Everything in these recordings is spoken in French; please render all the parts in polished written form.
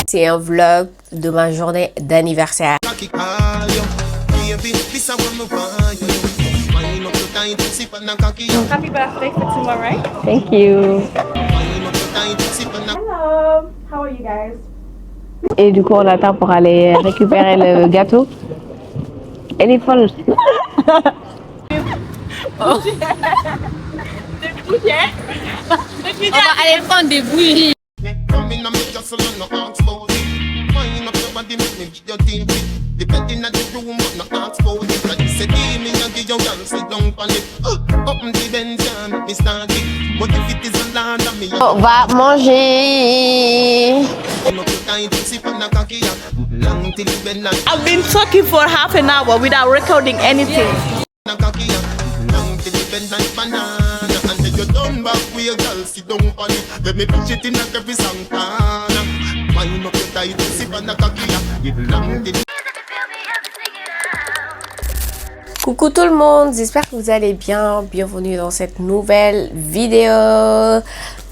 C'est un vlog de ma journée d'anniversaire. Happy birthday for tomorrow. Thank you. Hello, how are you guys? Et du coup, on attend pour aller récupérer le gâteau. Elle est folle. On va aller prendre des bouillies. On va manger. I've been talking for half an hour without recording anything. Coucou tout le monde, j'espère que vous allez bien. Bienvenue dans cette nouvelle vidéo.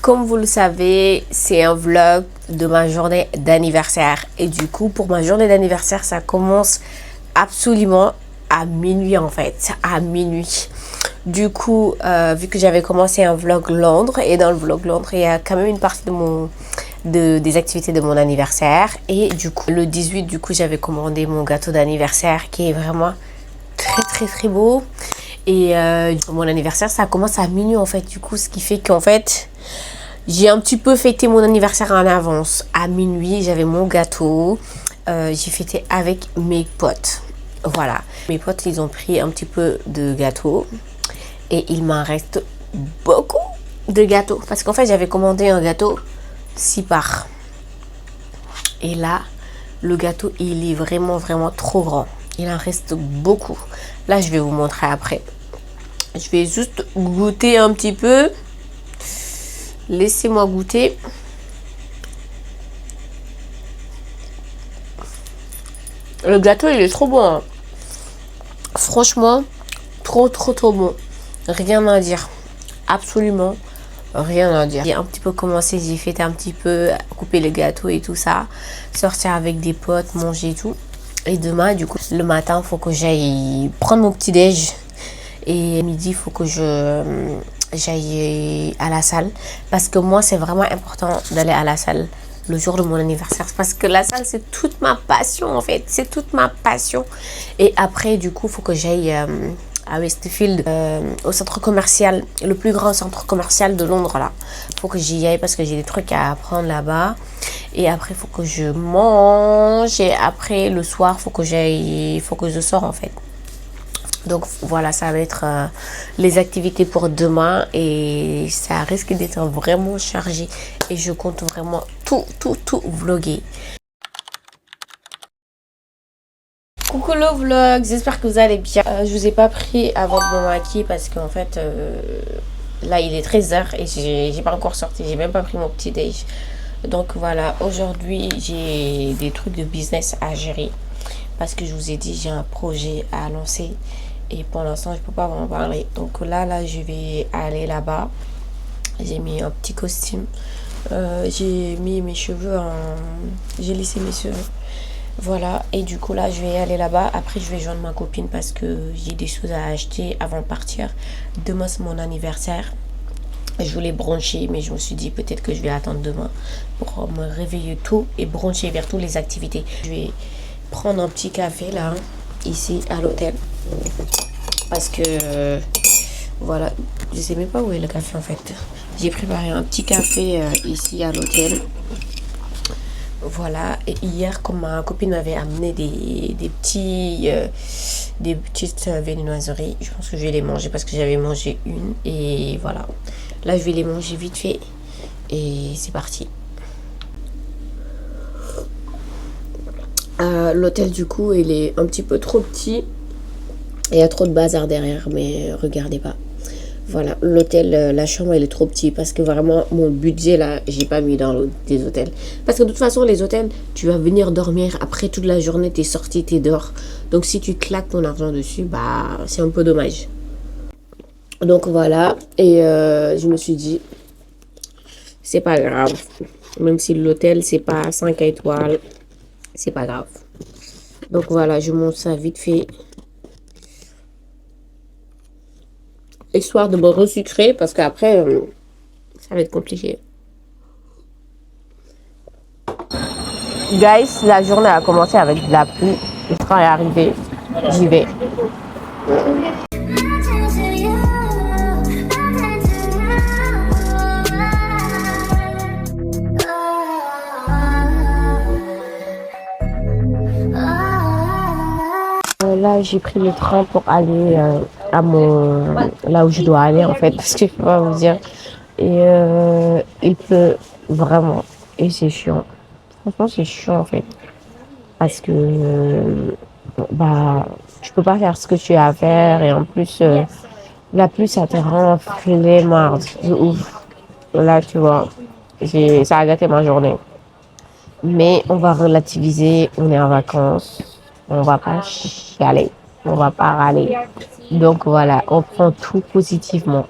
Comme vous le savez, c'est un vlog de ma journée d'anniversaire. Et du coup, pour ma journée d'anniversaire, ça commence absolument à minuit en fait, à minuit. Du coup, vu que j'avais commencé un vlog Londres, et dans le vlog Londres, il y a quand même une partie des activités de mon anniversaire. Et du coup, le 18, du coup, j'avais commandé mon gâteau d'anniversaire qui est vraiment très beau. Et mon anniversaire, ça commence à minuit en fait. Du coup, ce qui fait qu'en fait, j'ai un petit peu fêté mon anniversaire en avance. À minuit, j'avais mon gâteau. J'ai fêté avec mes potes. Voilà. Mes potes, ils ont pris un petit peu de gâteau. Et il m'en reste beaucoup de gâteaux. Parce qu'en fait, j'avais commandé un gâteau 6 parts. Et là, le gâteau, il est vraiment trop grand. Il en reste beaucoup. Là, je vais vous montrer après. Je vais juste goûter un petit peu. Laissez-moi goûter. Le gâteau, il est trop bon. Hein. Franchement, trop bon. Rien à dire. Absolument rien à dire. J'ai un petit peu commencé, j'ai fait un petit peu couper le gâteau et tout ça. Sortir avec des potes, manger et tout. Et demain, du coup, le matin, il faut que j'aille prendre mon petit déj. Et midi, il faut que j'aille à la salle. Parce que moi, c'est vraiment important d'aller à la salle le jour de mon anniversaire. Parce que la salle, c'est toute ma passion, en fait. C'est toute ma passion. Et après, du coup, il faut que j'aille à Westfield, au centre commercial, le plus grand centre commercial de Londres, là. Il faut que j'y aille parce que j'ai des trucs à apprendre là-bas. Et après, il faut que je mange. Et après, le soir, il faut que je sors, en fait. Donc, voilà, ça va être les activités pour demain. Et ça risque d'être vraiment chargé. Et je compte vraiment tout vlogger. Coucou le vlog, j'espère que vous allez bien. Je vous ai pas pris avant de me maquiller parce qu'en fait, là, il est 13h et j'ai pas encore sorti. J'ai même pas pris mon petit déj. Donc voilà, aujourd'hui j'ai des trucs de business à gérer parce que je vous ai dit j'ai un projet à lancer et pour l'instant je peux pas vous en parler. Donc là je vais aller là-bas. J'ai mis un petit costume, j'ai mis mes cheveux j'ai laissé mes cheveux, voilà. Et du coup là je vais aller là-bas. Après je vais joindre ma copine parce que j'ai des choses à acheter avant de partir. Demain c'est mon anniversaire. Je voulais broncher, mais je me suis dit peut-être que je vais attendre demain pour me réveiller tôt et broncher vers toutes les activités. Je vais prendre un petit café là, ici à l'hôtel. Parce que, voilà, je sais même pas où est le café en fait. J'ai préparé un petit café ici à l'hôtel. Voilà, et hier, comme ma copine m'avait amené des petites viennoiseries, je pense que je vais les manger parce que j'avais mangé une. Et voilà, là je vais les manger vite fait et c'est parti. L'hôtel du coup il est un petit peu trop petit. Il y a trop de bazar derrière, mais regardez pas. Voilà, l'hôtel, la chambre, elle est trop petite parce que vraiment, mon budget, là, j'ai pas mis dans des hôtels. Parce que de toute façon, les hôtels, tu vas venir dormir. Après toute la journée, t'es sorti, t'es dehors. Donc, si tu claques ton argent dessus, bah, c'est un peu dommage. Donc, voilà. Et je me suis dit, c'est pas grave. Même si l'hôtel, c'est pas 5 étoiles, c'est pas grave. Donc voilà, je monte ça vite fait. Histoire de me resucrer parce qu'après, ça va être compliqué. Guys, la journée a commencé avec de la pluie. Le train est arrivé. J'y vais. Là, j'ai pris le train pour aller à là où je dois aller en fait, parce que je peux pas vous dire. Et il pleut vraiment et c'est chiant. Franchement, c'est chiant en fait, parce que tu peux pas faire ce que tu as à faire et en plus la pluie ça te rend flemmarde de ouf. Là, tu vois, ça a gâté ma journée. Mais on va relativiser, on est en vacances. On va pas chialer, on va pas râler. Donc voilà, on prend tout positivement.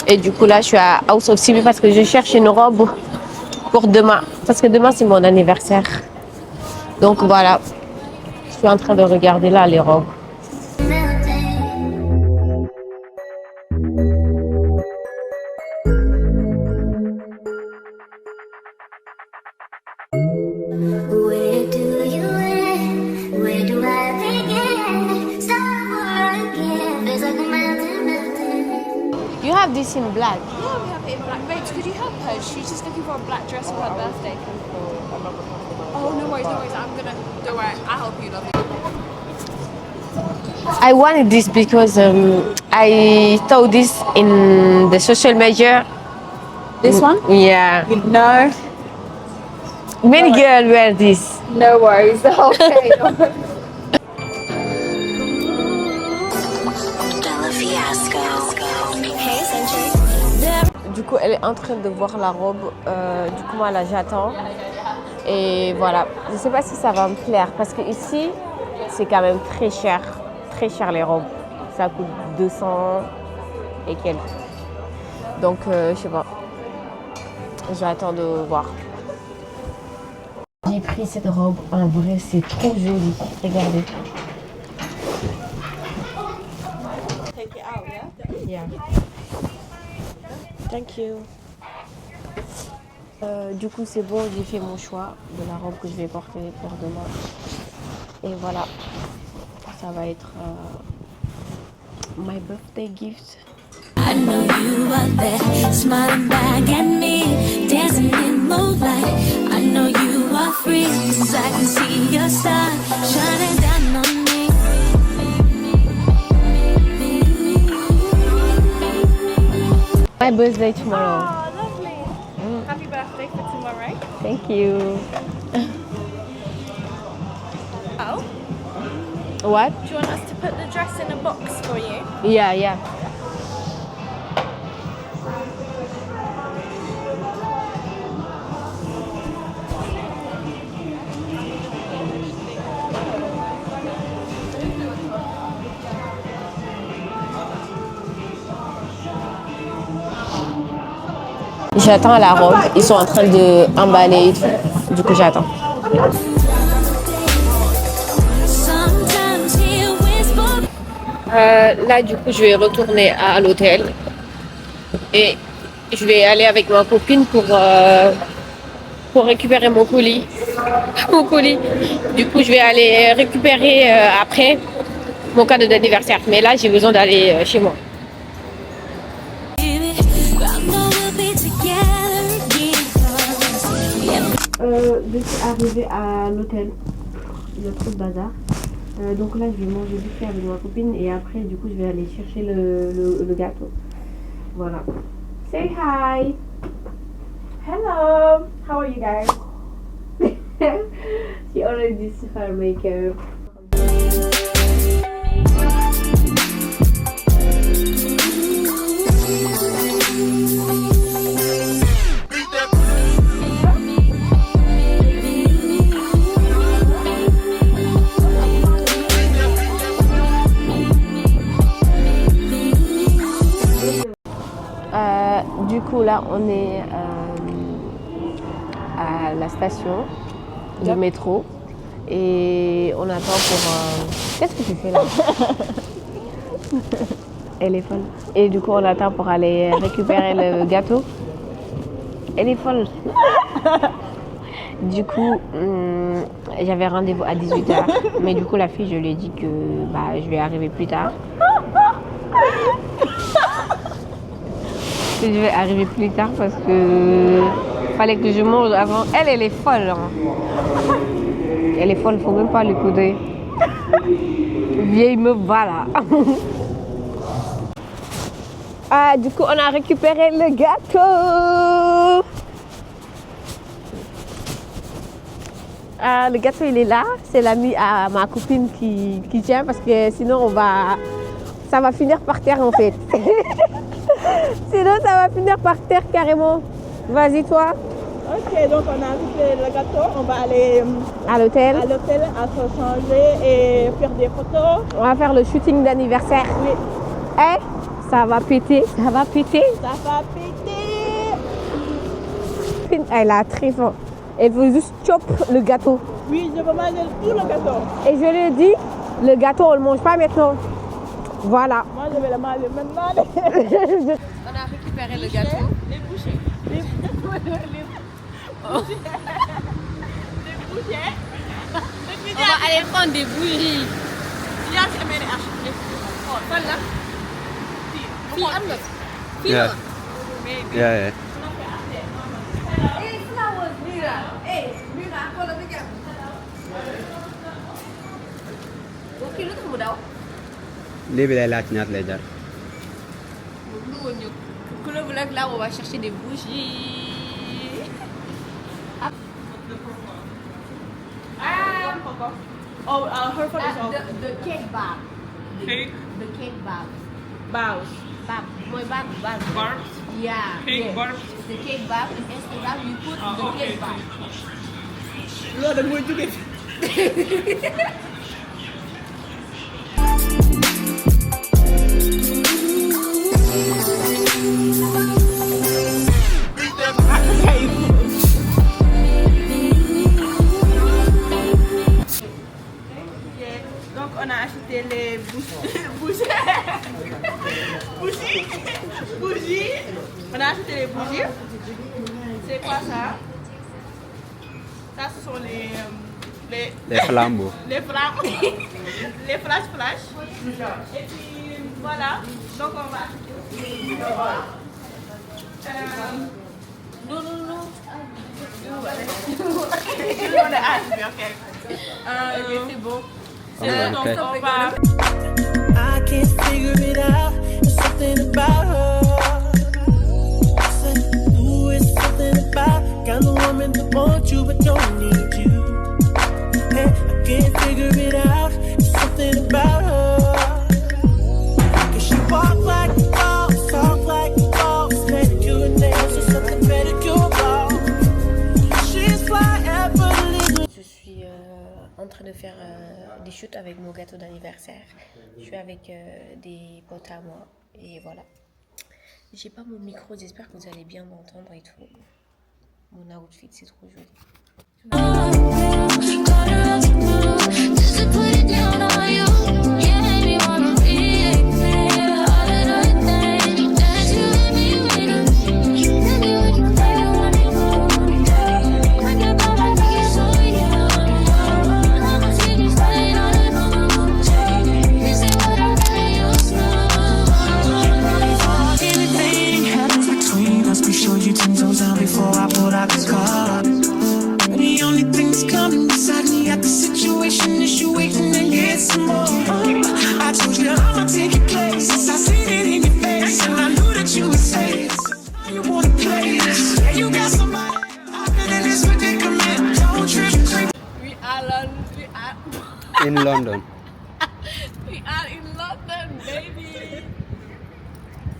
Et du coup là, je suis à House of Sibi parce que je cherche une robe pour demain. Parce que demain, c'est mon anniversaire. Donc voilà. Je suis en train de regarder là les robes. You have this in black. Yeah, we have it in black. Babes, could you help her? She's just looking for a black dress for her birthday. Oh, no worries, no worries. Don't worry, I'll help you, lovely. I wanted this because I saw this in the social media. This one? Yeah. No. Many girls wear this. No worries. Okay. Du coup, elle est en train de voir la robe. Du coup, moi, là, j'attends. Et voilà. Je sais pas si ça va me plaire parce que ici, c'est quand même très cher. Très cher les robes. Ça coûte 200 et quelques. Donc, je sais pas. J'attends de voir. J'ai pris cette robe. En vrai, c'est trop joli. Regardez. Take it out, yeah? Yeah. Thank you. Du coup, c'est bon, j'ai fait mon choix de la robe que je vais porter pour demain. Et voilà, ça va être my birthday gift. I know you are there, smiling back at me, dancing in moonlight. I know you are free, 'cause I can see your star shining down on me. My birthday tomorrow. Oh, lovely. Happy birthday for tomorrow. Thank you. Oh, What? do you want us to put the dress in a box for you? Yeah, yeah. J'attends la robe. Ils sont en train de emballer et tout. Du coup, j'attends. Sometimes he'll whisper. Là, du coup, je vais retourner à l'hôtel. Et je vais aller avec ma copine pour récupérer mon colis. Mon colis. Du coup, je vais aller récupérer après mon cadeau d'anniversaire. Mais là, j'ai besoin d'aller chez moi. Je suis arrivée à l'hôtel, il y a trop de bazar. Donc là, je vais manger vite fait avec ma copine et après, du coup, je vais aller chercher le gâteau. Voilà. Say hi. Hello. How are you guys? She already did her makeup. coup, là, on est à la station de métro et on attend pour... Qu'est-ce que tu fais là? Elle est folle. Et du coup, on attend pour aller récupérer le gâteau. Elle est folle. Du coup, j'avais rendez-vous à 18h. Mais du coup, la fille, je lui ai dit que je vais arriver plus tard. Que je vais arriver plus tard parce que fallait que je mange avant. Elle est folle. Hein. Elle est folle, faut même pas l'écouter. Vieille meuf, voilà. Ah, du coup, on a récupéré le gâteau. Le gâteau, il est là. C'est l'ami à ma copine qui tient parce que sinon, ça va finir par terre en fait. Sinon, ça va finir par terre carrément. Vas-y, toi. Ok, donc on a ajouté le gâteau. On va aller à l'hôtel. À se changer et faire des photos. On va faire le shooting d'anniversaire. Oui. Eh, ça va péter. Ça va péter. Ça va péter. Elle a très faim. Elle veut juste chop le gâteau. Oui, je veux manger tout le gâteau. Et je lui ai dit, le gâteau, on ne le mange pas maintenant. Voilà. Moi, je vais le manger maintenant. On a récupéré le gâteau. Les bouchées. Les bouchées. On va aller prendre des bougies. Yeah. Yeah. Lii bi lay laaj ñaata lay jar. Pour le vlog là, on va chercher des bougies. Oh, her phone is off. The cake bag. Cake? The cake bag. Bows. Bag. My bag. Barbs? Yeah. Cake yes. barbs? The cake bag. And instead that we put the okay. cake bag. Loolu da mooy jóge. Donc on a acheté les bougies. On a acheté les bougies. C'est quoi ça? Ça, ce sont les flambeaux. Les flambeaux. Les flash. Et puis voilà. Donc on va. Non. C'est bon. Okay. Donc on va. I can't figure it out. There's something about her. Ooh, it's something about kind of woman that wants you but don't need you. Hey, I can't figure it out. There's something about her. 'Cause she walk like a boss, talk like a boss, manicure and nails or something pedicure boss. She's fly effortlessly. Je suis en train de faire des shoots avec mon gâteau d'anniversaire. Je suis avec des potes à moi et voilà. J'ai pas mon micro, j'espère que vous allez bien m'entendre et tout. Mon outfit, c'est trop joli. Just to put it down on you. Yeah, made me wanna replay all of the things that you let me wait. Tell me what you play, what you want. I get by my niggas so young. I'ma see you stay on it on. This is what I really used to. Anything happens between us, be sure you 10 toes down before I pull out the car. The only thing that's coming beside me at the situation is you waiting to get some more. I told you I'ma take your place. I seen it in your face, and I knew that you would say it. So you wanna play this? Yeah, you got somebody. I've been in this predicament. Don't trip. We are In London. in London, baby.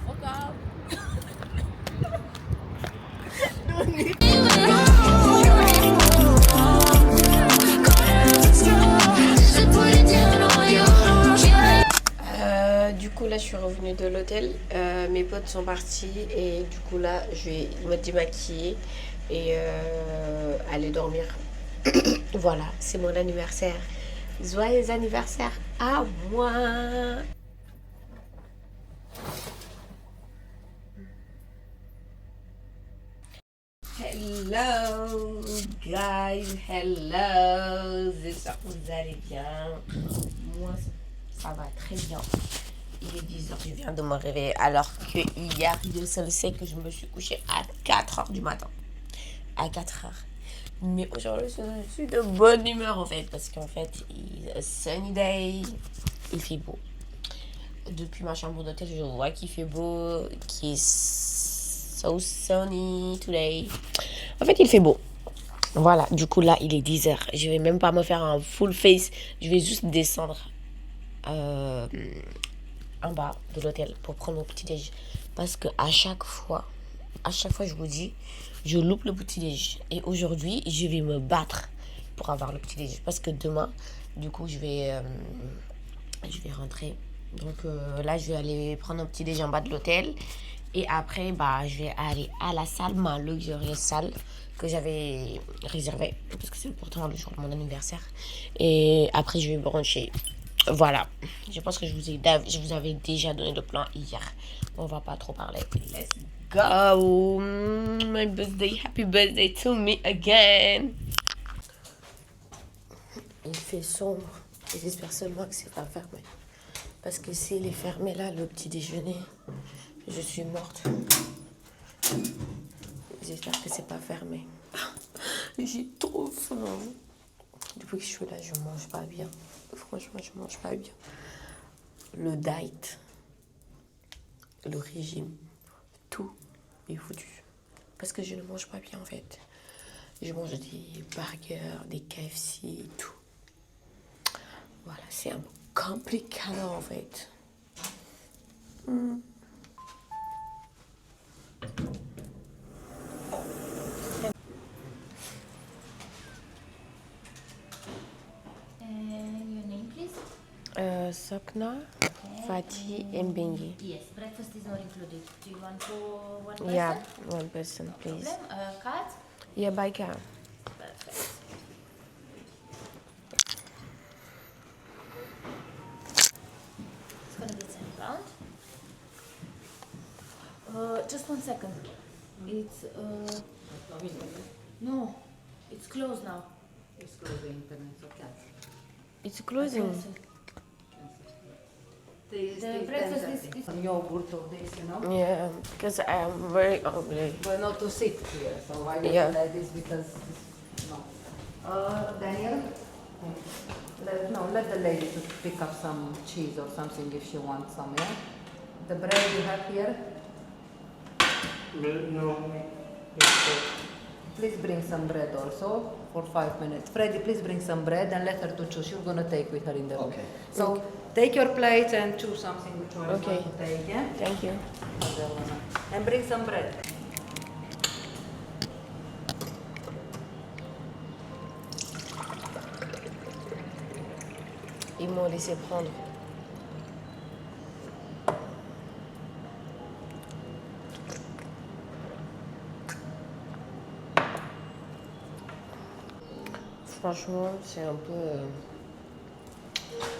Fuck up. Du coup là je suis revenue de l'hôtel. Mes potes sont partis et du coup là, je vais me démaquiller et aller dormir. Voilà, c'est mon anniversaire. Joyeux anniversaire à moi. Hello guys, hello. J'espère que vous allez bien. Moi, ça va très bien. Il est 10h, je viens de me réveiller alors que hier, Dieu seul sait que je me suis couchée à 4h du matin. À 4h. Mais aujourd'hui, je suis de bonne humeur en fait parce qu'en fait, it's a sunny day. Il fait beau. Depuis ma chambre d'hôtel, je vois qu'il fait beau, qu'il est so sunny today. En fait, il fait beau. Voilà, du coup là, il est 10h. Je vais même pas me faire un full face. Je vais juste descendre en bas de l'hôtel pour prendre mon petit-déj. Parce que à chaque fois, je vous dis, je loupe le petit-déj. Et aujourd'hui, je vais me battre pour avoir le petit-déj. Parce que demain, du coup, je vais rentrer. Donc là, je vais aller prendre un petit-déj en bas de l'hôtel. Et après, je vais aller à la salle, ma luxurieuse salle que j'avais réservée. Parce que c'est pourtant le jour de mon anniversaire. Et après, je vais bruncher. Voilà. Je pense que je vous avais déjà donné le plan hier. On va pas trop parler. Let's go. My birthday. Happy birthday to me again. Il fait sombre. Et j'espère seulement que c'est pas fermé. Parce que s'il est fermé là, le petit déjeuner, je suis morte. J'espère que c'est pas fermé. J'ai trop faim. Depuis que je suis là, je mange pas bien. Franchement, je mange pas bien. Le diet, le régime, tout est foutu. Parce que je ne mange pas bien en fait. Je mange des burgers, des KFC, tout. Voilà, c'est un peu compliqué en fait. Your name, please? Sokna, Fatih, and Bengi. Yes, breakfast is not included. Do you want for one person? Yeah, one person, please. Problem? Card? Yeah, by car. Perfect. It's gonna be £10. Just 1 second. It's no, it's closed now. It's closing internet, so cancel. It's closing. The breakfast is Yogurt of this, you know? Yeah, because I am very hungry. But not to sit here, so I will Yeah. like this because, no. Daniel? Let the lady to pick up some cheese or something if she wants some, yeah? The bread you have here? No. Please bring some bread also for 5 minutes. Freddy, please bring some bread and let her to choose. You're gonna take with her in the room. Okay. So take your plate and choose something which one Okay. you want to take, yeah? Thank you. And bring some bread. Ils m'ont laissé prendre. Franchement, c'est un peu...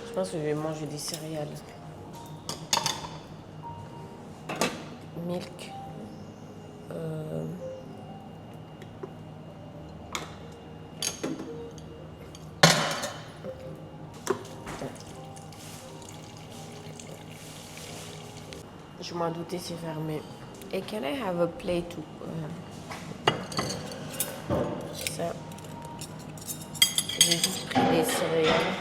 Je pense que je vais manger des céréales. Milk. Je m'en doutais, c'est fermé. Et can I have a plate too? Ça. J'ai juste pris des céréales.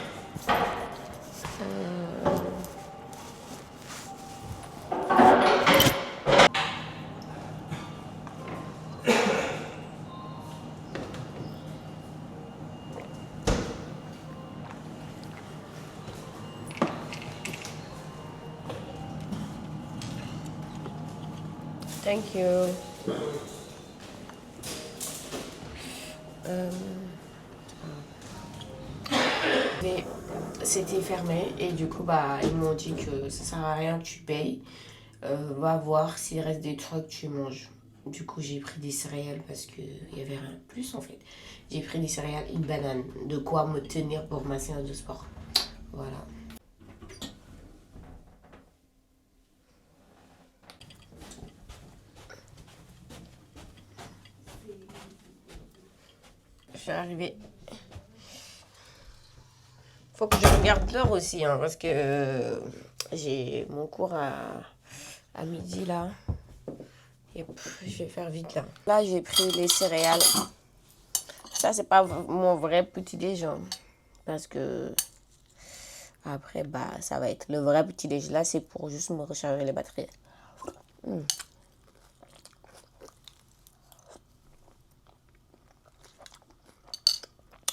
Thank you. Je vais c'était fermé et du coup bah ils m'ont dit que ça sert à rien que tu payes. Va voir s'il reste des trucs tu manges. Du coup j'ai pris des céréales parce que il y avait rien de plus en fait. J'ai pris des céréales, une banane, de quoi me tenir pour ma séance de sport. Voilà. Je suis arrivée. Faut que je regarde l'heure aussi, hein, parce que j'ai mon cours à midi là. Et je vais faire vite là. Là, j'ai pris les céréales. Ça, c'est pas mon vrai petit déjeuner. Parce que après, bah, ça va être le vrai petit déjeuner. Là, c'est pour juste me recharger les batteries.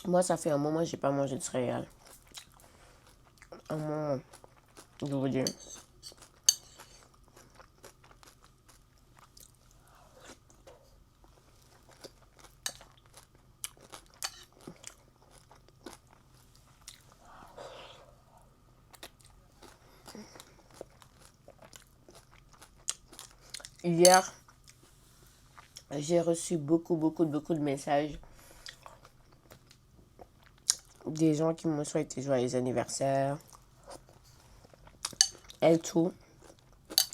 Moi, ça fait un moment que j'ai pas mangé de céréales. Un moment, je vous dis. Hier, j'ai reçu beaucoup de messages. Des gens qui m'ont souhaité joyeux anniversaire. Et tout.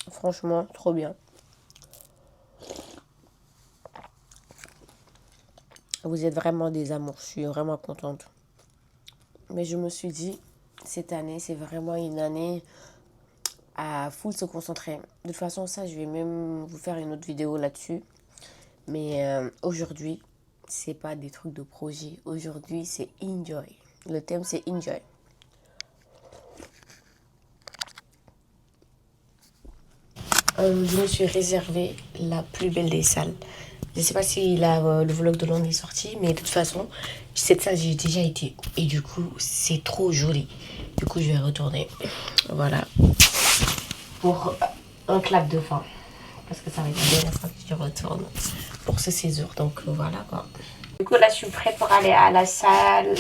Franchement, trop bien. Vous êtes vraiment des amours. Je suis vraiment contente. Mais je me suis dit, cette année, c'est vraiment une année à full se concentrer. De toute façon, ça, je vais même vous faire une autre vidéo là-dessus. Mais aujourd'hui, c'est pas des trucs de projet. Aujourd'hui, c'est enjoy. Le thème, c'est enjoy. Je me suis réservé la plus belle des salles. Je ne sais pas si le vlog de Londres est sorti, mais de toute façon, cette salle, j'ai déjà été. Et du coup, c'est trop joli. Du coup, je vais retourner. Voilà. Pour un clap de fin. Parce que ça va être la dernière fois que je retourne pour ce séjour. Donc, voilà quoi. Du coup, là, je suis prête pour aller à la salle.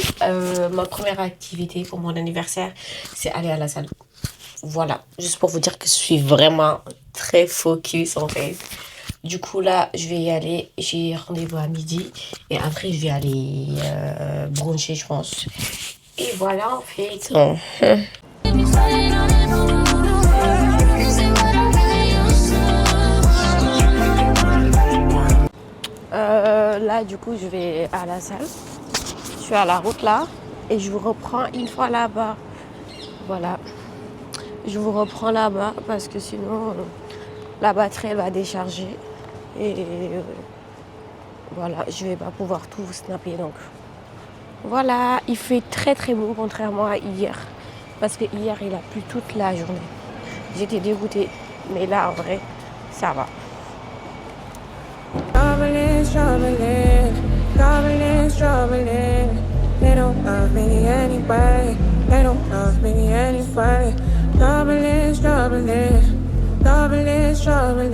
Ma première activité pour mon anniversaire, c'est aller à la salle. Voilà. Juste pour vous dire que je suis vraiment très focus en fait. Du coup, là, je vais y aller. J'ai rendez-vous à midi. Et après, je vais aller bruncher, je pense. Et voilà, en fait. Là, du coup, je vais à la salle. Je suis à la route, là. Et je vous reprends une fois là-bas. Voilà. Je vous reprends là-bas parce que sinon, la batterie, elle va décharger. Et voilà, je vais pas pouvoir tout vous snapper. Donc, voilà. Il fait très, très beau, contrairement à hier. Parce que hier, il a plu toute la journée. J'étais dégoûtée. Mais là, en vrai, ça va. They don't love me anyway. They don't love me anyway. Troubling, troubling, troubling, troubling.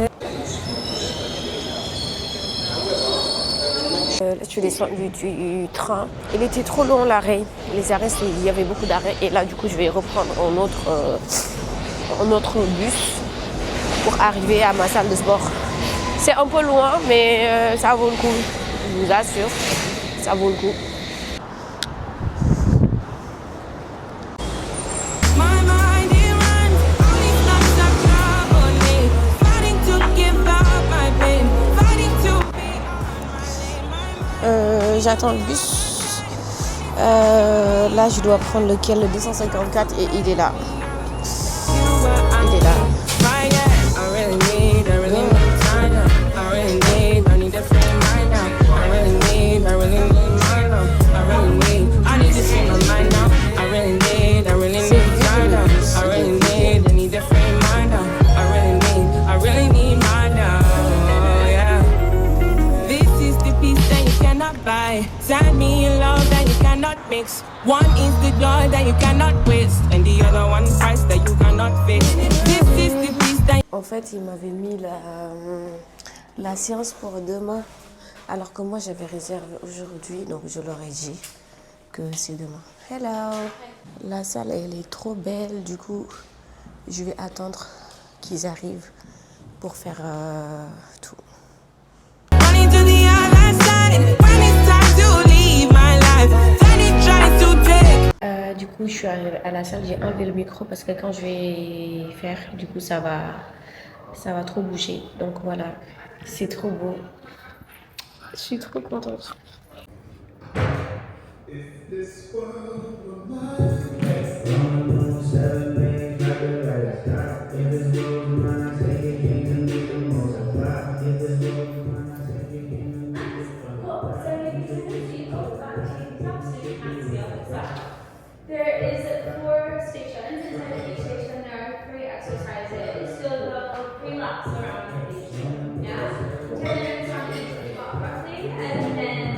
Là, je suis descendue du train. Il était trop long l'arrêt. Les arrêts, il y avait beaucoup d'arrêts. Et là, du coup, je vais reprendre un autre bus pour arriver à ma salle de sport. C'est un peu loin, mais ça vaut le coup. Je vous assure, ça vaut le coup. J'attends le bus. Là, je dois prendre lequel? Le 254 et il est là. Il est là. Send me a love that you cannot mix. One is the joy that you cannot waste, and the other one price that you cannot fix. This is the piece that. En fait, il m'avait mis la séance pour demain, alors que moi j'avais réservé aujourd'hui, donc je leur ai dit que c'est demain. Hello! La salle, elle est trop belle. Du coup, je vais attendre qu'ils arrivent pour faire tout. Du coup, je suis arrivée à la salle, j'ai enlevé le micro parce que quand je vais faire, du coup, ça va trop bouger. Donc voilà, c'est trop beau. Je suis trop contente. There is 4 stations. Inside each station, there are 3 exercises. So about 3 laps around each. Yeah. 10 minutes on each spot roughly, and then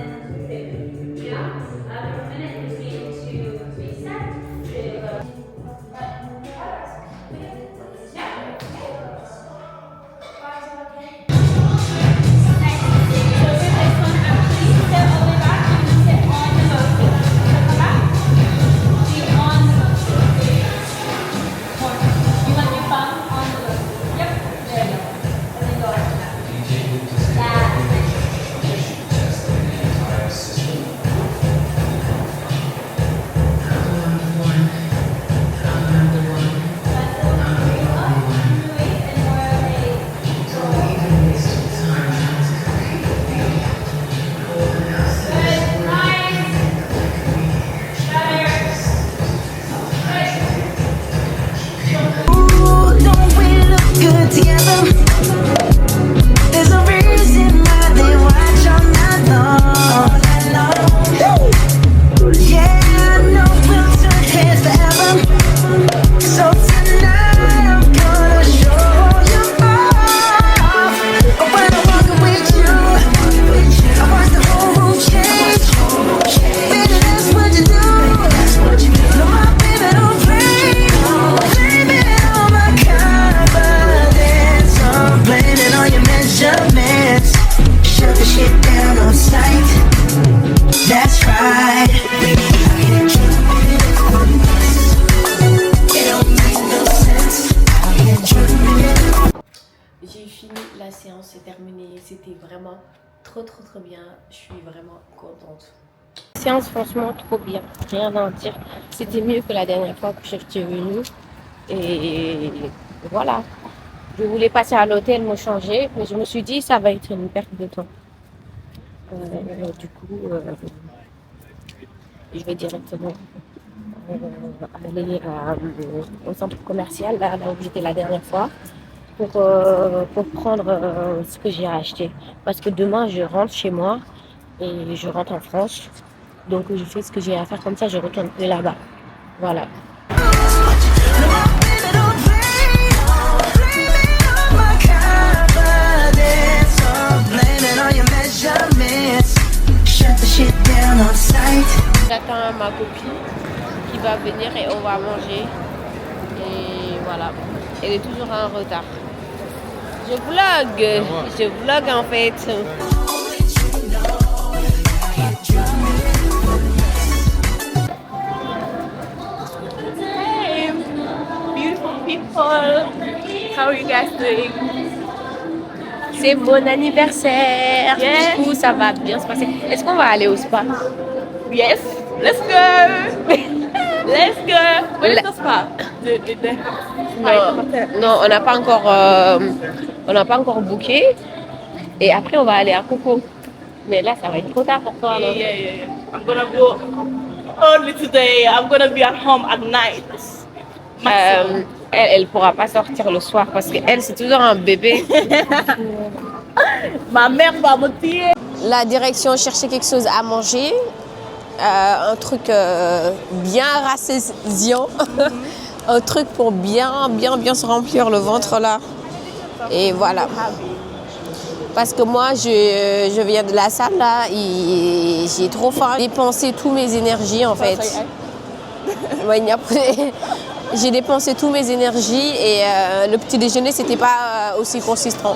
50. Yeah. For a minute between 2 resets. J'ai fini la séance, c'est terminé. C'était vraiment trop bien. Je suis vraiment contente. Séance franchement trop bien, rien à en dire. C'était mieux que la dernière fois que j'étais venue. Et voilà. Je voulais passer à l'hôtel, me changer, mais je me suis dit ça va être une perte de temps. Du coup, je vais directement aller au centre commercial, là où j'étais la dernière fois, pour prendre ce que j'ai acheté. Parce que demain, je rentre chez moi et je rentre en France. Donc, je fais ce que j'ai à faire, comme ça, je retourne plus là-bas. Voilà. J'attends ma copine qui va venir et on va manger. Et voilà. Elle est toujours en retard. Je vlog en fait. Hey, beautiful people. How are you guys doing? C'est mon anniversaire. Yes. Du coup, ça va bien se passer. Est-ce qu'on va aller au spa? Yes, let's go. Let's go. Where is the spa? Non, on n'a pas encore booké. Et après, on va aller à Coco. Mais là, ça va être trop tard pour toi. Non? Yeah. I'm gonna go early today. I'm gonna be at home at night. Elle pourra pas sortir le soir parce qu'elle, c'est toujours un bébé. Ma mère va me tuer. La direction cherchait quelque chose à manger. Un truc bien rassasiant. Un truc pour bien se remplir le ventre là. Et voilà. Parce que moi, je viens de la salle là et j'ai trop faim. J'ai dépensé toutes mes énergies en fait. J'ai dépensé toutes mes énergies et le petit déjeuner, c'était pas aussi consistant.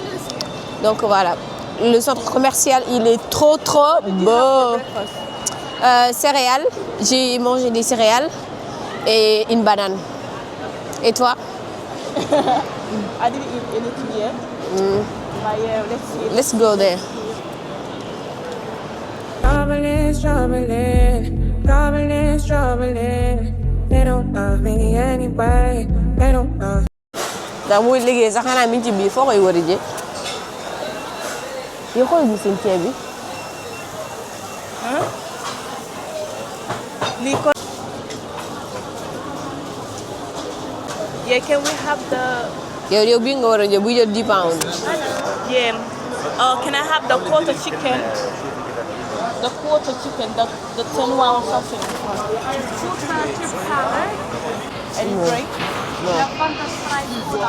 Donc voilà. Le centre commercial, il est trop beau. Céréales. J'ai mangé des céréales et une banane. Et toi? I didn't eat anything yet. But yeah, let's see. Let's go there. Struggling. They don't love me anyway. They don't love. Da muy liggéey sax xanaa mi ngi ci biir foo koy wari je yow xool gi seen ceeb bi. Yeah, can we have the... yow bii nga war a jël bu jël 10 pounds. Yeah. Can I have the quarter chicken? The quarter chicken, the 10 round sausage. 230 salad. And drink?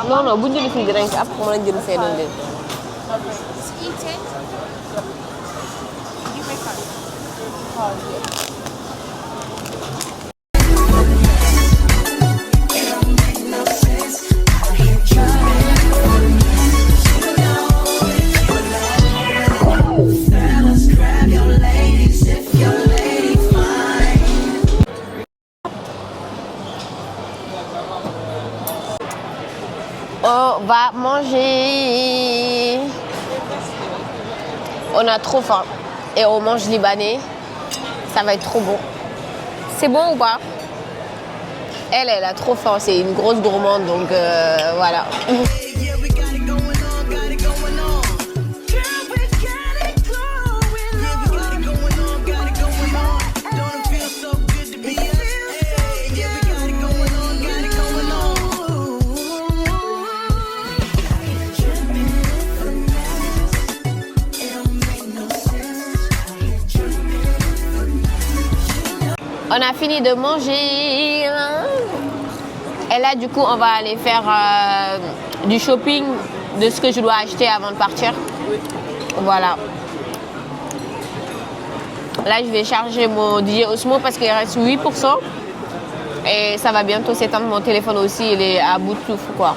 Non, bu ñu jëlee fii drink après mën a jël fee doon leen. Eating. You make fun. On va manger. On a trop faim et on mange libanais. Ça va être trop bon. C'est bon ou pas? Elle a trop faim. C'est une grosse gourmande, donc voilà. On a fini de manger. Et là, du coup, on va aller faire du shopping de ce que je dois acheter avant de partir. Voilà. Là, je vais charger mon DJ Osmo parce qu'il reste 8%. Et ça va bientôt s'éteindre. Mon téléphone aussi, il est à bout de souffle, quoi.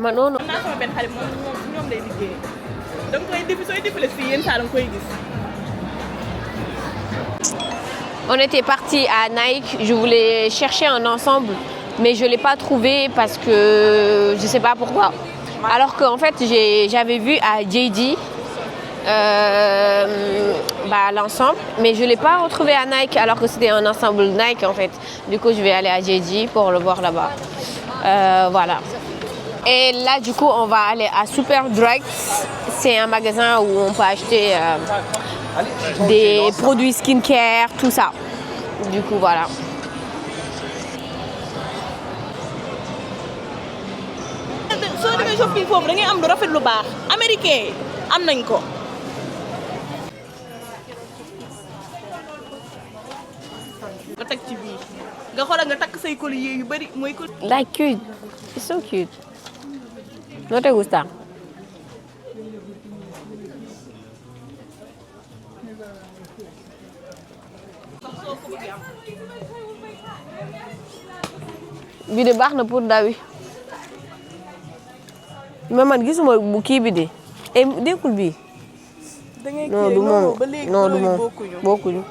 Non. On était parti à Nike, je voulais chercher un ensemble, mais je ne l'ai pas trouvé parce que je ne sais pas pourquoi. Alors qu'en fait, j'avais vu à JD l'ensemble, mais je ne l'ai pas retrouvé à Nike alors que c'était un ensemble Nike en fait. Du coup, je vais aller à JD pour le voir là-bas. Voilà. Et là, du coup, on va aller à Superdrug. C'est un magasin où on peut acheter des produits skincare, tout ça. Du coup, voilà. soo demee shopping foofu da ngay am lu rafet lu baax américain am nañ ko. nga teg ci biir nga xoolal nga takk say collier yu bari mooy ko. Like cute, it's so cute. ¿No te gusta? Bii de baax na pour ndaw yi mais man gisuma bu kii bi de et dékkul bii. non du moom non du moom bokkuñu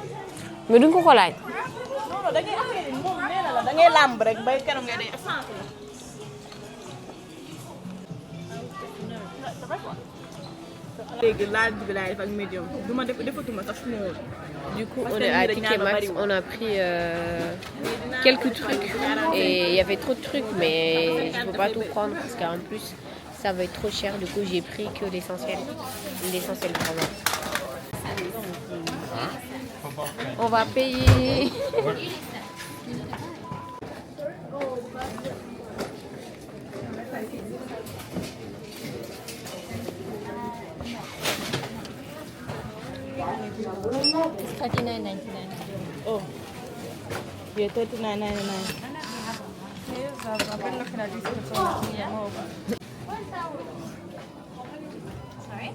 mais duñ ko ko laaj. non da ngay affaire yi moom nee na la da ngay làmb rek bay keroog ngay day essence la. léegi large bi laay def ak medium du ma defatuma sax small. Du coup, on est à Ticket Max, on a pris quelques trucs et il y avait trop de trucs, mais je ne peux pas tout prendre parce qu'en plus, ça va être trop cher. Du coup, j'ai pris que l'essentiel pour moi. On va payer. It's $39.99. Oh, yeah, $39.99. I've been looking at these for so long. Sorry?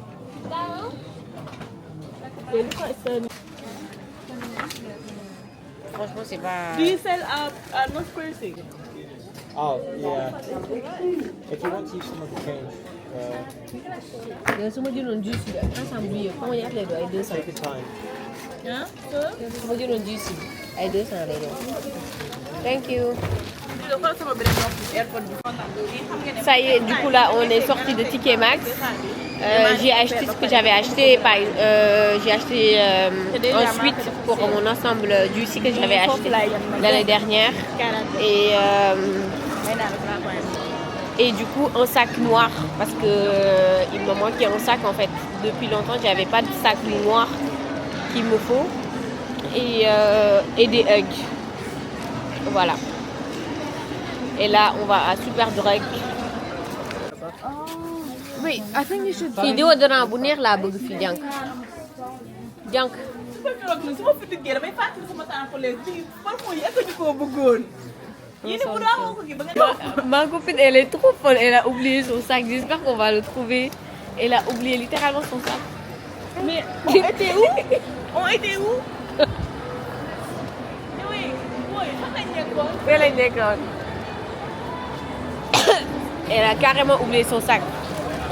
Franchement, c'est pas. Do you sell most piercing? Oh, yeah. If you want to use some of the change. yow su ma jëloon jus bi ak ensemble bi yëpp xam nga ñaata lay doon ay 200. Hein? su ma jëloon jus bi ay 200 lay doon. Thank you. Ça y est, du coup là on est sorti de Ticket Max. J'ai acheté ce que j'avais acheté. J'ai acheté ensuite pour mon ensemble juicy que j'avais acheté l'année dernière. Et du coup un sac noir parce que il me manquait un sac en fait. Depuis longtemps j'avais pas de sac noir qu'il me faut. Et des Hugs. Voilà. Et là, on va à Superdrug. Wait, I think you should. Fii déodorant bu neex laa bëgg fii jànk. Jànk. su ma fi duggee damay fàttali sama temps collège bi parfois yi ak ñu ko bëggoon. Yéen bu daa ko gi ba nga Ma copine, elle est trop folle. Elle a oublié son sac. J'espère qu'on va le trouver. Elle a oublié littéralement son sac. Mais on était où? On était où? Mais oui, fan lañ nekkoon? Fii lañ nekkoon. Elle a carrément oublié son sac.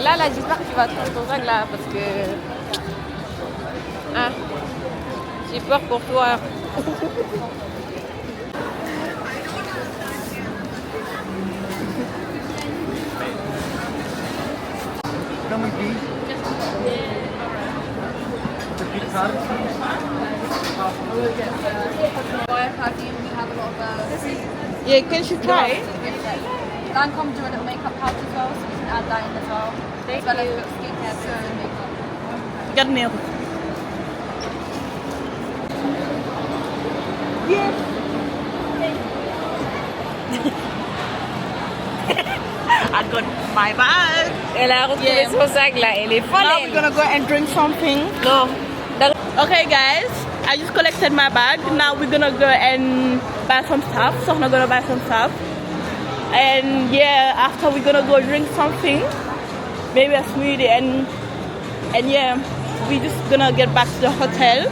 Là, j'espère que tu vas trouver ton sac là parce que. Ah, j'ai peur pour toi. Yeah, can you try? Lancome do a little makeup pouch as well, so you can add that in as well. As well as skincare so and makeup. Got milk. Yes. I got my bag. Elle a retrouvé son sac là. Elle est folle. Now we're gonna go and drink something. Non. Okay, guys, I just collected my bag. Now we're gonna go and buy some stuff. So I'm gonna buy some stuff. And yeah, after we're gonna go drink something, maybe a smoothie, and yeah, we just gonna get back to the hotel.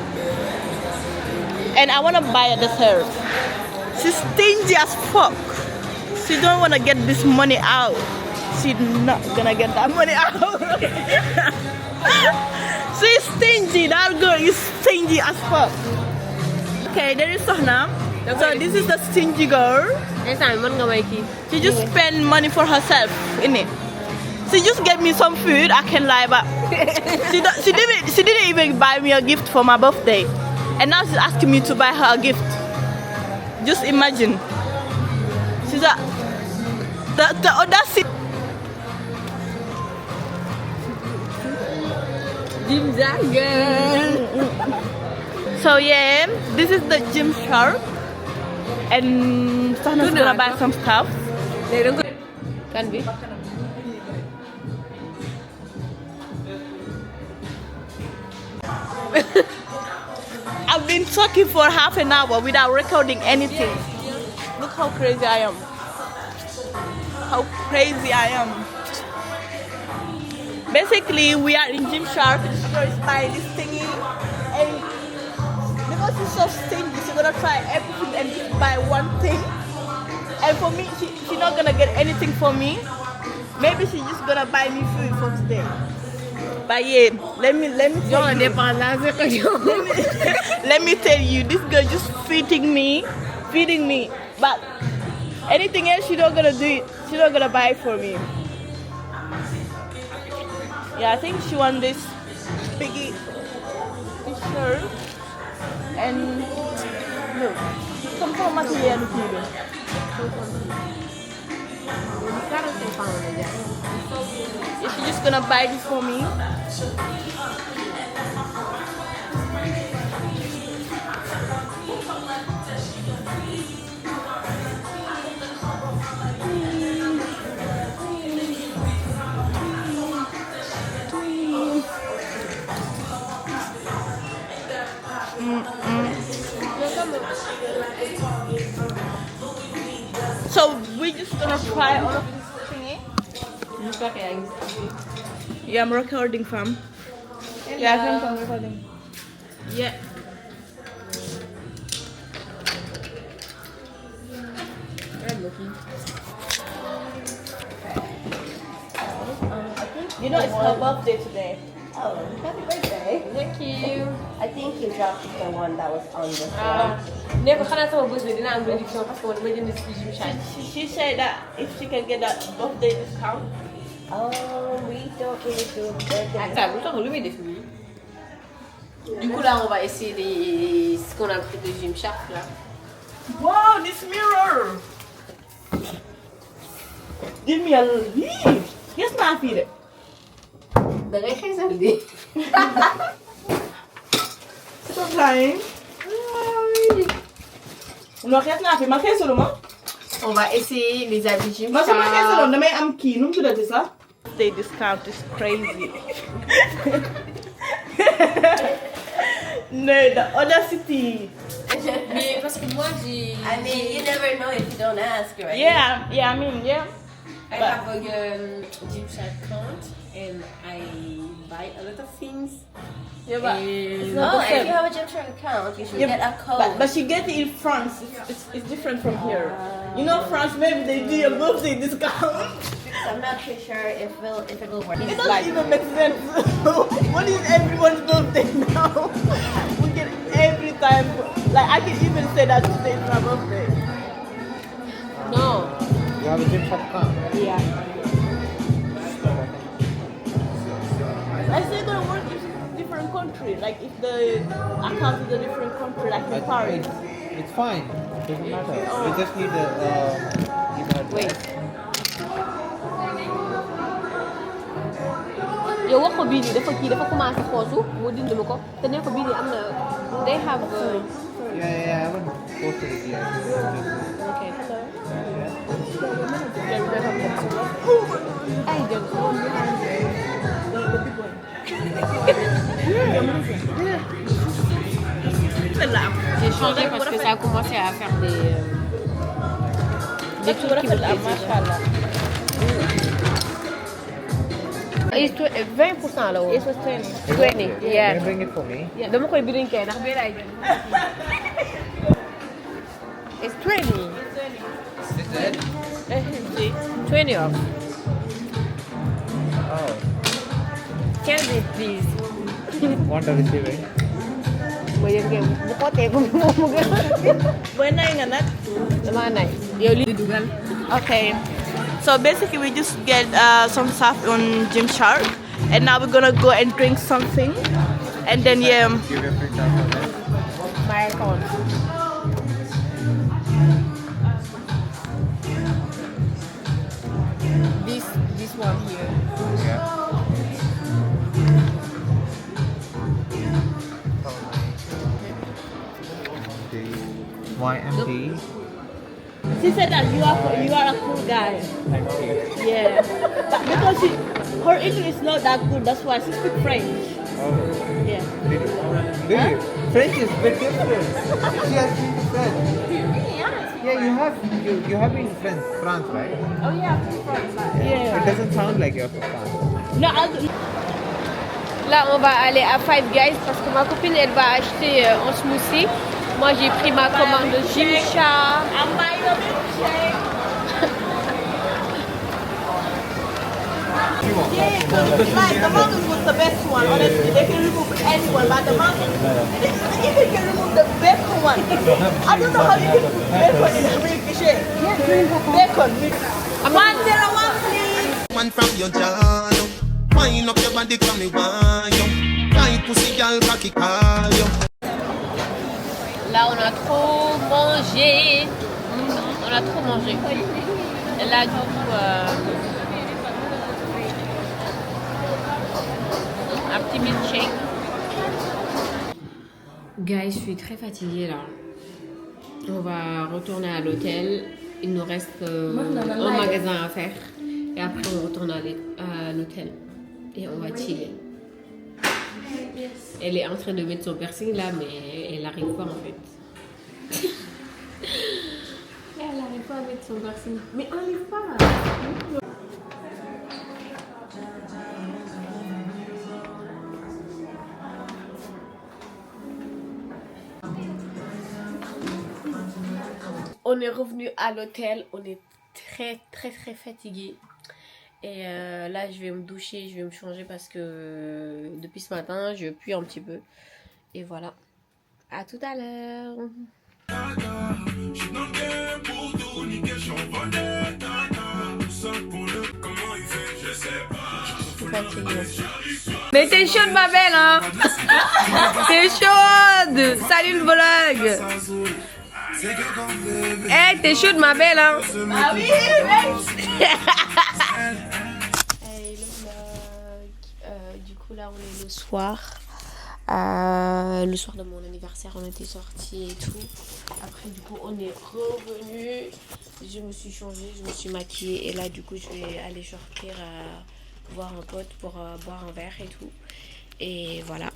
And I wanna buy a dessert. She's stingy as fuck. She don't wanna get this money out. She's not gonna get that money out. She's stingy. That girl is stingy as fuck. Okay, there is Sohna. So this is the stingy girl. She just spend money for herself, innit? She just gave me some food. I can lie, but she didn't even buy me a gift for my birthday, and now she's asking me to buy her a gift. Just imagine. She's the audacity. So yeah, this is the Gymshark. And Sohna's gonna buy some stuff. Can be. I've been talking for half an hour without recording anything. Look how crazy I am. How crazy I am. Basically, we are in Gymshark. She's gonna buy this thingy, and because she's so stingy, she's gonna try everything and just buy one thing. And for me, she's not gonna get anything for me. Maybe she's just gonna buy me food for today. But yeah, let me tell you. Let me tell you, this girl just feeding me. But anything else, she's not gonna do it. She's not gonna buy it for me. Yeah, I think she wants this piggy t-shirt. And look, some material here. Is she just gonna buy this for me? So we're just gonna try all of this thingy. Yeah, I'm recording, fam. Yeah, I think I'm recording. Yeah. I think You know, it's her birthday today. Oh, happy birthday. Thank you. I think you dropped the one that was on the Ah, ne ko xanaa sama bés bi dina am réduction parce que man dama jënd si Jim Chat. She said that if she can get that birthday discount. Oh, we don't really do birthday. Attends, lu tax lu muy def nii. Du coup là on va essayer ce qu'on a pris de Jim Chat là. Wow, this mirror! Give me a little. Yes, my feet. Da ngay xeesal di. Stop lying. Non, xees naa fi man xeesaluma. On va essayer les habits Jim Man su ma xeesaloon Chat. damay am kii nu mu tuddati sax. Birthday discount is crazy. No, the audacity. Mais parce que moi j'ai. I mean, you never know if you don't ask, right? Yeah, I mean, yeah. I have a Jim Chat account and I buy a lot of things. Yeah, but And Oh, if you have a Gymshark account, you should get a code. But she get it in France. It's different from here. You know, France maybe they do a birthday discount. I'm not too sure if it will work. It doesn't even make sense. What is everyone's birthday now? We get every time. Like I can even say that today is my birthday. no. You have a gym shop account? Yeah. I say it's gonna work in different country. Like if the account is a different country, like in Paris. It's fine. Doesn't matter. You just need a email address. Wait. yow wax ko bii nii dafa commencé xoosu mu dindi ma ko te ne ko bii nii am na they have Yeah, I haven't posted it yet. okay. I don't J'ai changé parce que ça a commencé à faire des trucs qui me plaisaient. It's 20% la woon. It was 20. 20, yeah. Can you bring it for me? Dama koy birinkee ndax bii laay jël. It's 20. Is it? 20 off. Oh. Can be please. Want to receive it? Ba yëngee bu xootee ko mu gën. Boy nay nga nag. Dama nay. Yow li dugal. Okay. So basically we just get some stuff on Gymshark and now we're gonna go and drink something and then yeah. Give your print out for that. My account. This one here. Yeah. YMD. She said that you are a cool guy. Thank you. Yeah. But because her English is not that good, that's why she speaks French. Oh. Yeah. Do you? French is a bit different. She has been to France. Yeah, you have been to France, right? Oh yeah, I'm from France. It Yeah. doesn't sound like you're from France. No, Là, on va aller à Five Guys parce que ma copine, elle va acheter un smoothie. Moi, j'ai pris ma commande de Gymshark. I'm buying a milkshake. Like the mountain was the best one. Honestly, they can remove anyone, but the mountain, if they can remove the bacon one, I don't know how you can put bacon in a milkshake. Bacon. 101, please. One from your jaw, wind up your body, come me want you. Tight pussy, girl, cocky call you. Là, on a trop mangé. On a trop mangé. Et là, du coup, un petit milkshake. Guys, je suis très fatiguée là. On va retourner à l'hôtel. Il nous reste un magasin à faire. Et après, on retourne à l'hôtel. Et on va chiller. Elle est en train de mettre son piercing là, mais elle n'arrive pas en fait. Elle n'arrive pas à mettre son piercing. Mais enlève pas. On est revenu à l'hôtel. On est très fatigué. Et là, je vais me doucher, je vais me changer parce que depuis ce matin, je pue un petit peu. Et voilà. À tout à l'heure. Mais t'es chaude, ma belle, hein? T'es chaude! Salut le vlog! Hey, t'es chaude, ma belle, hein? Ah oui, hey, le vlog. Du coup, là, on est le soir. Le soir de mon anniversaire, on était sortis et tout. Après, du coup, on est revenu. Je me suis changée, je me suis maquillée. Et là, du coup, je vais aller sortir voir un pote pour boire un verre et tout. Et voilà,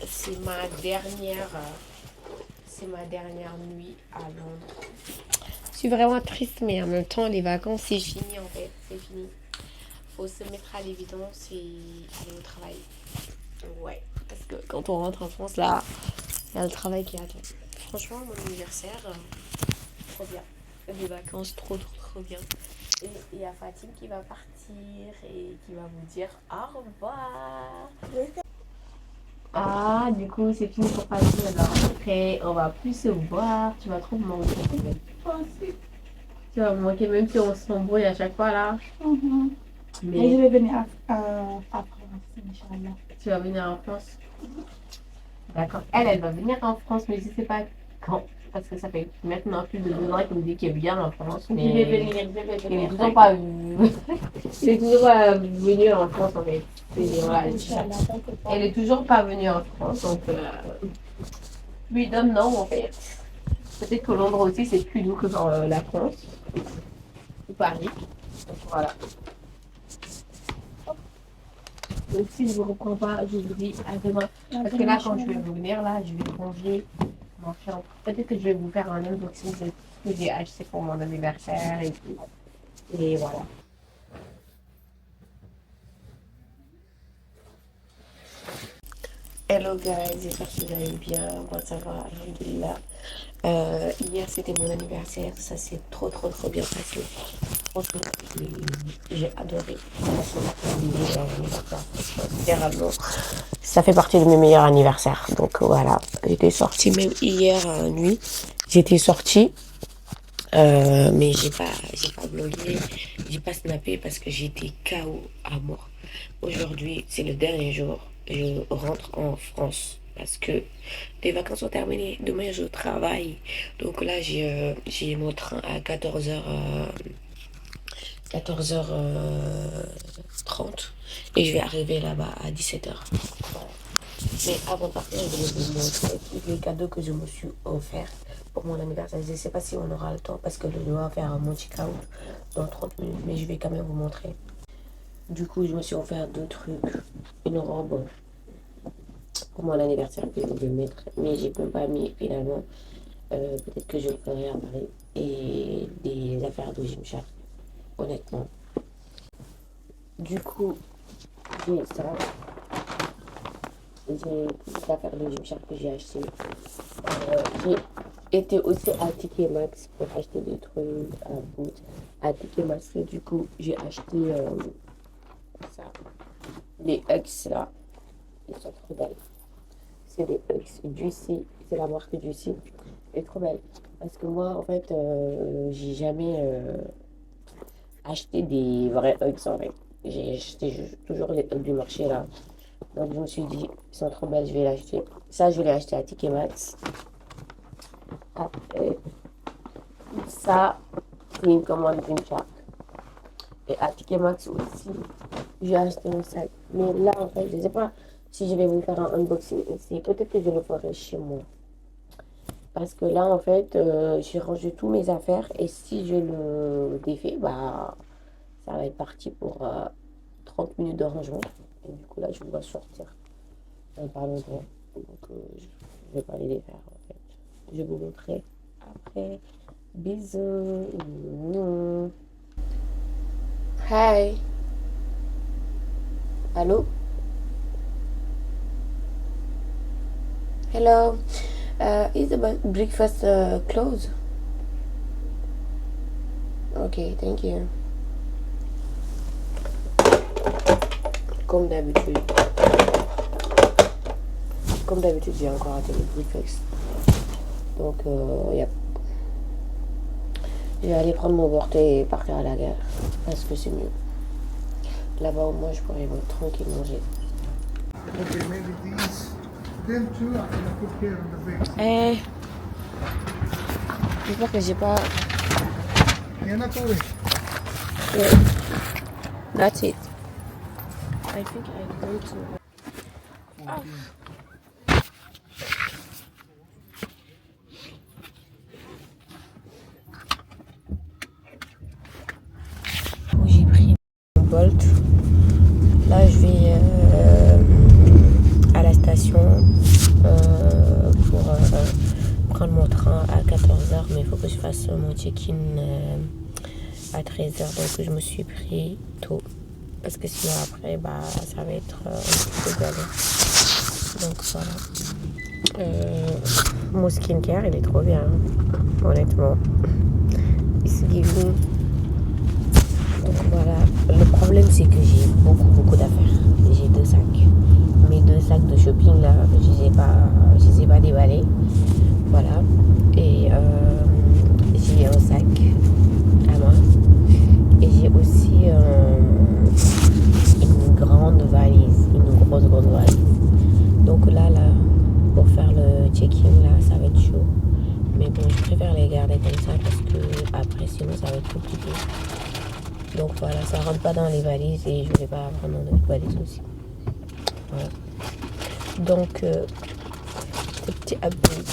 c'est ma dernière nuit à Londres. Je suis vraiment triste, mais en même temps, les vacances, c'est fini en fait. C'est fini. Faut se mettre à l'évidence et aller au travail. Ouais, parce que quand on rentre en France, là, il y a le travail qui attend. Franchement, mon anniversaire, trop bien. Des vacances trop bien. Et il y a Fatim qui va partir et qui va vous dire au revoir. Ah, du coup, c'est fini pour Fatim. Alors après, on va plus se voir. Tu vas trop me manquer. Tu vas me manquer même si on s'embrouille à chaque fois là. Mais je vais venir à France, Inch'Allah. Tu vas venir en France? D'accord. Elle va venir en France, mais je ne sais pas quand. Parce que ça fait maintenant plus de 2 ans qu'elle me dit qu'elle vient en France. Mais Je vais venir. elle n'est toujours pas venue. C'est toujours venue en France en fait. Voilà, elle est toujours pas venue en France. Donc, lui donne non en fait. Peut-être que Londres aussi c'est plus doux que dans la France. Ou Paris. Donc, voilà. Donc si je ne reprends pas, je vous dis à demain. Parce que là, quand je vais venir, là, je vais convier mon chien. Peut-être que je vais vous faire un unboxing de ce que j'ai acheté pour mon anniversaire et tout. Et voilà. Hello guys, j'espère que vous allez bien. Moi ça va, alhamdoulilah. Hier c'était mon anniversaire, ça s'est trop bien passé. Franchement, j'ai adoré. Littéralement, ça fait partie de mes meilleurs anniversaires. Donc voilà, j'étais sortie même hier nuit. J'étais sortie, mais j'ai pas vlogué, j'ai pas snappé parce que j'étais KO à mort. Aujourd'hui, c'est le dernier jour. Je rentre en France parce que les vacances sont terminées. Demain, je travaille. Donc là, j'ai mon train à 14h30 et je vais arriver là-bas à 17h. Voilà. Mais avant de partir, je vais vous montrer tous les cadeaux que je me suis offert pour mon anniversaire. Je ne sais pas si on aura le temps parce que je dois faire un check-out dans 30 minutes, mais je vais quand même vous montrer. Du coup, je me suis offert 2 trucs. Une robe pour mon anniversaire que je vais mettre, mais j'ai même pas mis finalement. Peut-être que je le ferai à Paris. Et des affaires de Gymshark, honnêtement. Du coup, j'ai ça. J'ai des affaires de Gymshark que j'ai acheté. J'ai été aussi à TK Maxx pour acheter des trucs à bout. À TK Maxx, du coup, j'ai acheté ça. Les Hugs là. Ils sont trop belles. C'est des Hugs Juicy. C'est la marque Juicy. Elle est trop belle. Parce que moi, en fait, j'ai jamais acheté des vrais Hugs en fait. J'ai acheté toujours les Hugs du marché là. Donc je me suis dit, ils sont trop belles, je vais l'acheter. Ça, je l'ai acheté à TK Maxx. Après, ça, c'est une commande Gymshark. Et à TK Maxx aussi, j'ai acheté un sac. Mais là, en fait, je ne sais pas si je vais vous faire un unboxing ici. Peut-être que je le ferai chez moi. Parce que là, en fait, j'ai rangé tous mes affaires. Et si je le défais, bah, ça va être parti pour 30 minutes de rangement. Et du coup, là, je dois sortir par longtemps. Donc, je ne vais pas les défaire, en fait. Je vais vous montrer après. Bisous. Hi. Allô? Hello. Is the breakfast closed? Okay, thank you. comme d'habitude. Comme d'habitude, j'ai encore raté le breakfast. Donc, yep. Je vais aller prendre mon portée et partir à la gare. Parce que c'est mieux. Là-bas, au moins, je pourrais tranquille manger. Okay, maybe these. Them two, I'm gonna put here on the base. J'espère que j'ai pas... You're not worried. Yeah. That's it. I think I'm going to... Oh. J'ai pris mon Bolt. Là, je vais à la station pour prendre mon train à 14h, mais il faut que je fasse mon check-in à 13h. Donc, je me suis pris tôt parce que sinon, après, ça va être un petit peu galère. Donc, voilà. Mon skincare, il est trop bien, honnêtement. It's giving. Donc voilà, le problème c'est que j'ai beaucoup d'affaires. J'ai 2 sacs. Mes 2 sacs de shopping là, je les ai pas déballés. Voilà. Et j'ai un sac à moi. Et j'ai aussi une grande valise, une grosse valise. Donc là, pour faire le check-in là, ça va être chaud. Mais bon, je préfère les garder comme ça parce que après sinon ça va être compliqué. Donc voilà, ça rentre pas dans les valises et je vais pas prendre une autre valise aussi. Voilà. Donc, ce petit update.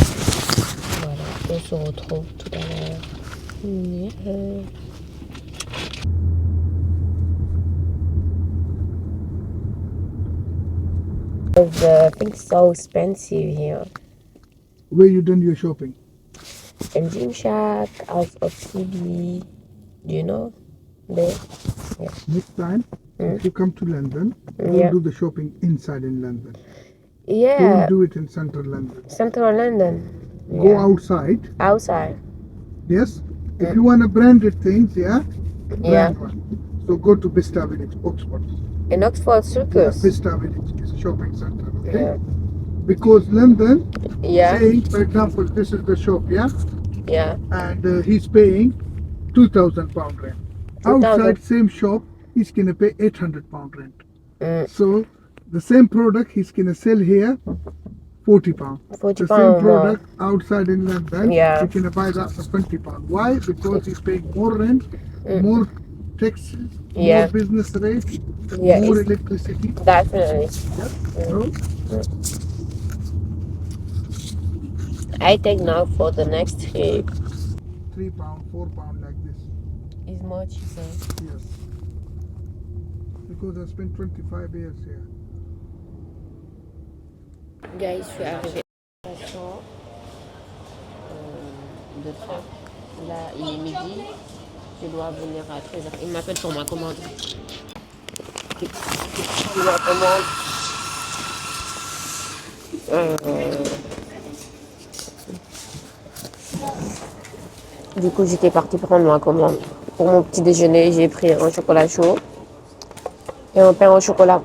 Voilà, on se retrouve tout à l'heure. Things so expensive here. Where you done your shopping? In Gymshark, House of CB. Do you know? There. Yeah. Next time, if you come to London, Yeah. don't do the shopping inside in London. Yeah. Don't do it in central London. Central London. Go Yeah. outside. Outside. Yes. If you want a branded things, Yeah. brand one. So go to Bicester Village, Oxford. In Oxford Circus. Bicester Village is a shopping center. Okay. Yeah. Because London, Yeah. saying, for example, this is the shop, yeah, Yeah. and he's paying £2,000 rent. 2,000. Outside same shop, he's gonna pay £800 rent. Mm. So the same product he's gonna sell here, £40. 40 The same pound more. product outside in London, Yeah. he's gonna buy that for £20. Why? Because he's paying more rent, more taxes, Yeah. more business rates, Yeah, more it's- electricity. Definitely. So, I think now for the next trip £3, £4 like this. is more cheaper. Yes. Because I spent 25 years here. Guys, je suis arrivée à la station de train. Là, il est midi. Je dois venir à 13h. Il m'appelle pour ma commande. Pour ma commande. Du coup, j'étais partie prendre ma commande. Pour mon petit déjeuner, j'ai pris un chocolat chaud et un pain au chocolat.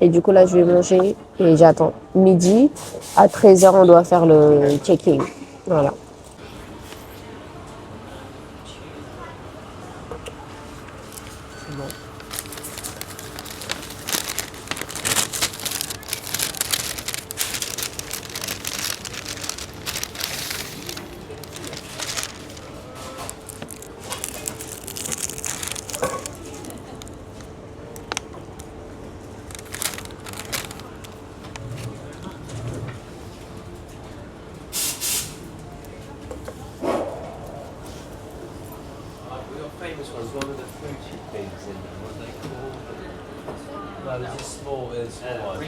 Et du coup, là, je vais manger et j'attends. Midi, à 13h, on doit faire le check-in. Voilà. C'est bon. Famous ones, one with the fruity things in them, what are they called? No, there's a small, yeah, one of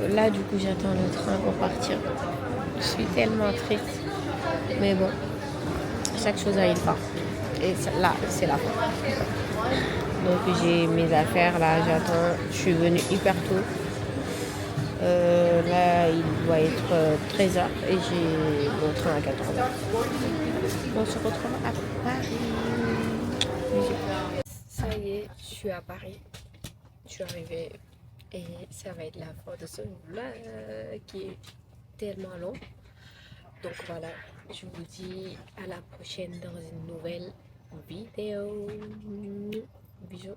those. Là, du coup, j'attends le train pour partir. Je suis tellement triste. Mais bon, chaque chose a une fin. Et là, c'est la fin. Donc, j'ai mes affaires, là, j'attends. Je suis venue hyper tôt. Là, il doit être 13h et j'ai mon train à 14h. On se retrouve à Paris. Ça y est, est, je suis à Paris. Je suis arrivée et ça va être la fin de ce vlog qui est tellement long. Donc voilà, je vous dis à la prochaine dans une nouvelle vidéo. Bisous.